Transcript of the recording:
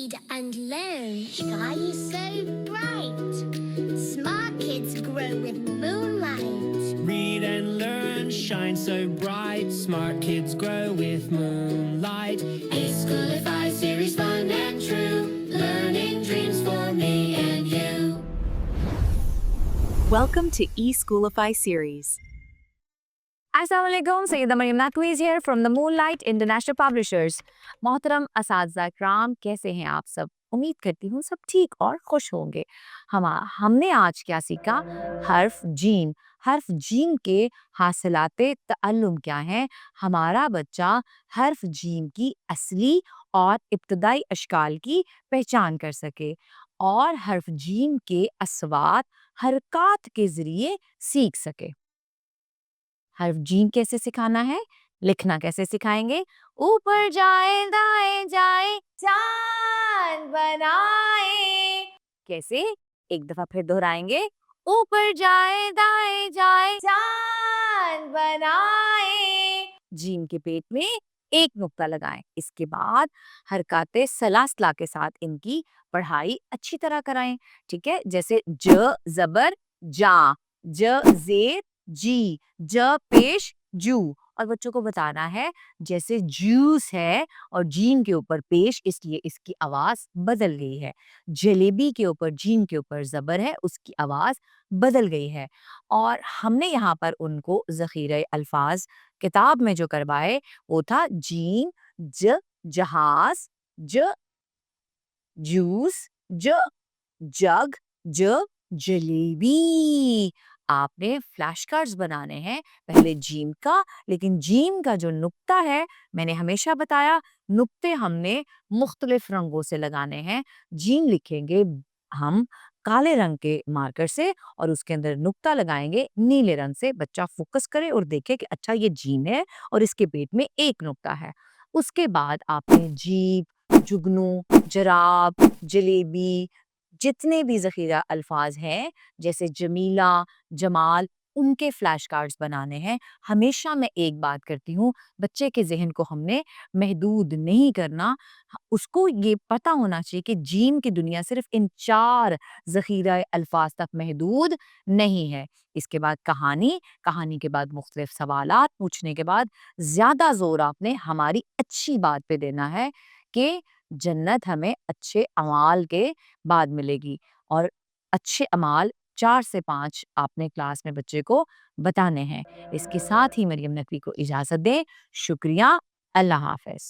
Read and learn, shine so bright. Smart kids grow with moonlight. Read and learn, shine so bright. Smart kids grow with moonlight. eSchoolify series, fun and true. Learning dreams for me and you. Welcome to eSchoolify series. Assalamualaikum, Sayyida Maryam Naqvi is here from the Moonlight International Publishers. मोहतरम असातिज़ा किराम, कैसे हैं आप सब? उम्मीद करती हूँ सब ठीक और खुश होंगे। हमने आज क्या सीखा? हर्फ जीम के हासिलाते तअल्लुम क्या हैं? हमारा बच्चा हर्फ जीम की असली और इब्तदाई अशकाल की पहचान कर सके और हर्फ जीम के अस्वात हरकात के ज़रिए सीख सके। हर्फ जीम कैसे सिखाना है? लिखना कैसे सिखाएंगे? ऊपर जाए दाएं जाए चांद बनाए। कैसे? एक दफा फिर दोहराएंगे। ऊपर जाए दाएं जाए चांद बनाए। जीम के पेट में एक नुक्ता लगाएं। इसके बाद हरकाते सलासला के साथ इनकी पढ़ाई अच्छी तरह कराएं। ठीक है, जैसे ज जबर जा, ज जेर जी, ज पेश जू। और बच्चों को बताना है जैसे जूस है और जीन के ऊपर पेश, इसलिए इसकी आवाज बदल गई है। जलेबी के ऊपर जीन के ऊपर जबर है, उसकी आवाज बदल गई है। और हमने यहाँ पर उनको ज़ख़ीरे अल्फाज किताब में जो करवाए वो था जीन, ज जहाज, ज जूस, ज जग, ज जलेबी। आपने फ्लैश कार्ड्स बनाने हैं पहले जीम का, लेकिन जीम का जो नुक्ता है, मैंने हमेशा बताया नुक्ते हमने मुख्तलिफ रंगों से लगाने हैं। जीम लिखेंगे हम काले रंग के मार्कर से और उसके अंदर नुक्ता लगाएंगे नीले रंग से। बच्चा फोकस करे और देखे कि अच्छा ये जीम है और इसके पेट में एक नुक्ता है। उसके बाद आपने जीप, जुगनू, जराब, जलेबी, जितने भी ज़ख़ीरा अल्फाज हैं जैसे जमीला, जमाल, उनके फ्लैश कार्ड्स बनाने हैं। हमेशा मैं एक बात करती हूँ, बच्चे के ज़हन को हमने महदूद नहीं करना। उसको ये पता होना चाहिए कि जीन की दुनिया सिर्फ इन 4 ज़ख़ीरा अल्फाज तक महदूद नहीं है। इसके बाद कहानी के बाद मुख्तलिफ सवालात पूछने के बाद ज़्यादा ज़ोर आपने हमारी अच्छी बात पे देना है कि जन्नत हमें अच्छे अमाल के बाद मिलेगी। और अच्छे अमाल 4 से 5 आपने क्लास में बच्चे को बताने हैं। इसके साथ ही मरियम नकवी को इजाज़त दें। शुक्रिया, अल्लाह हाफ़िज़।